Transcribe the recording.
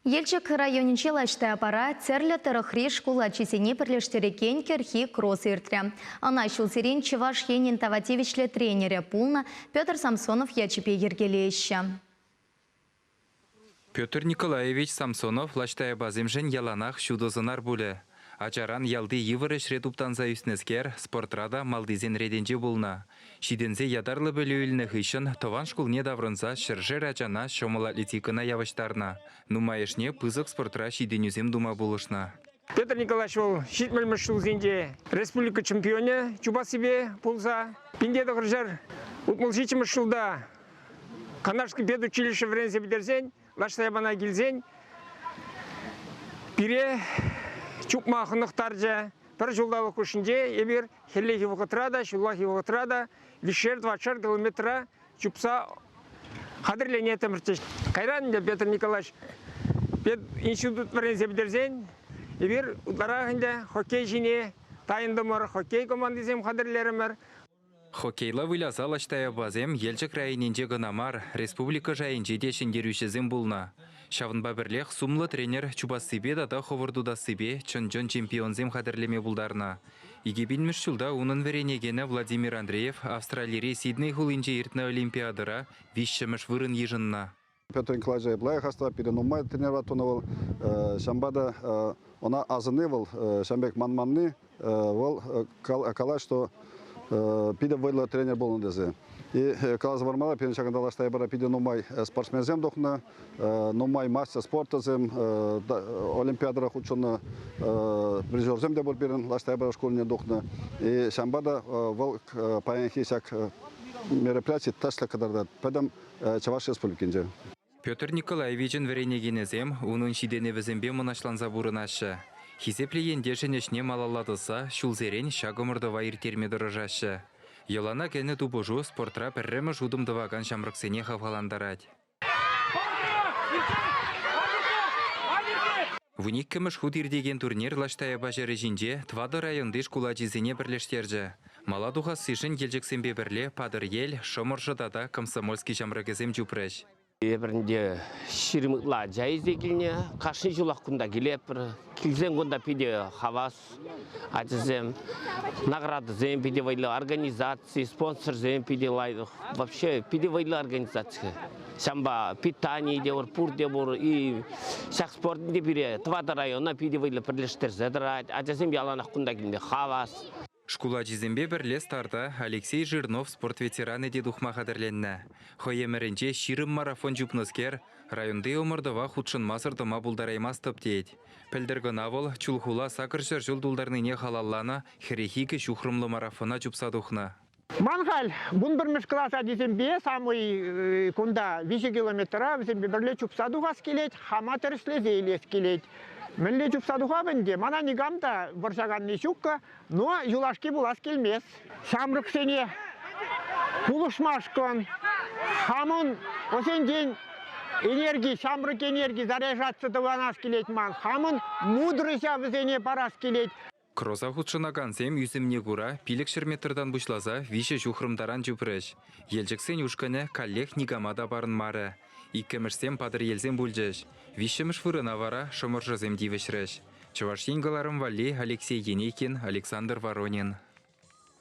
Елчик районинче лаштай аппара церлі тұрықри шкула чесене бірлештерекен керхи кросс иртре. Ана шулсерен Чеваш Енин Таватевичле тренере пулна Петр Самсонов ячепе ергелеще. Петр Николаевич Самсонов лаштай базымжен яланах шудозынар буле. Ачаран ялды евреш редуптанза үснескер спортрада малдизен реденже булна. Шидензе ядарлы бөлөйліні хышын тован шкулне даврынса шыржыр ачана шомыла литикына явыштарна. Нумайышне пызык спортра шиденюзем дума булышна. Петр Николаевич ол шитмелміш шулзенде республика чемпионе чуба себе пулса. Пиндеді ғыржар ұтмыл шитмелміш шулда Канарский педучилище врензе бідерзен, лаштай бана келзен. Пире чупма хынықтаржа бір жылдалы көшінде ебір хеллехи вғытрада, шуллахи вғытрада, вишер 20 километра чупса қадырлене тәміртеш. Қайран Петр Николаевич институт врензе бідерзен, ебір ұтларағында хоккей жіне тайындымыр, хоккей командизем қадырлерімір. Хоккейла выляза лаштая базем елчик районинже гынамар республика жайынже дешіндерушізім булна. Шавынба бірлех сумлы тренер Чубасыбе дата ховырдуда сыбе чын-чын чемпионзем қадірлеме булдарна. Игебин мүшчілда унын веренегені Владимир Андреев Австралире Сидней хулинже иртна олимпиадыра вишшіміш вырын ежынна. Петр Николаевич былай хаста перенумай тренера тонывал, шамбада она азынывал, шамбек манманны, вал калаш, что пиде войла тренер был на дезе. И калаз вармала перенчаганда лаштай бара пиде нумай спортсмензем дохна, нумай мастер спортазем, олимпиадара худшона призерзем де был перен лаштай бара школьне дохна. И шамбада вал паянхи сяк мероприятий ташла кадарда. Педам Чеваш республикинже. Петр Николаевичен веренегенезем унын шиденевізембе мұнашланза бұрынашы. Хисеплеген дешенешне малаладыса шулзерен шагымырдыва иртерме дұрыжашы. Йолана кәні тупыжу спортра пірремі жудымдываган шамрықсене хавгаландарад. Вуник кіміш худ ирдеген турнир лаштая бажары жинже твады районды шкула жизене бірлештерже. Маладуға сышын елжексенбе бірле падыр ел шомыржыдада комсомольский жамрагезем жупреш. Бірінде ширмытла жайыз екіліне, қашын жылақ күнда келеп, келзен күнда пиде хавас, атызем, награды зем пиде вайлы организации, спонсор зем пиде лайдық, вообще пиде вайлы организация. Шамба питание де бар, пур де бар, и шақ спортын де бире, твады района пиде вайлы бірлештер зәдірат, атызем яланақ күнда келінде хавас. Шкула жизембе бірле старта Алексей Жирнов спорт ветераны де духма қадырленні. Хойемерінже ширым марафон жупныскер, районды омырдыва худшын масырдыма бұлдараймас топтейд. Пілдіргі навыл чулхула сақыршыр жылдулдарны не халаллана херехикі шухрымлы марафона жупса духна. Манхал, бун бірміш класса дезембе, самый кунда 20 километра, бірле чупсадуға скелет, хама тіріслезе елес келет. Мілле чупсадуға бінде, мана негамда варшаған нешукка, но юлашки булас келмес. Шамрық сене пулышмашкон, хамын осен ден энергии, шамрық энергии заряжаться дыванас келет ман, хамын мудрыся візене парас келет. Кроза худшынаган зем юзімне гура, пилік шерметрдан бұшлаза, виші жухрымдаран жүпіріш. Елжіксен ұшқыны коллег негамада барын мары. Иккемішсем падыр елзем бүлжеш. Вишіміш вырына вара, шымыржызем дивішреш. Чеваш еңгаларым вали Алексей Енекин, Александр Воронин.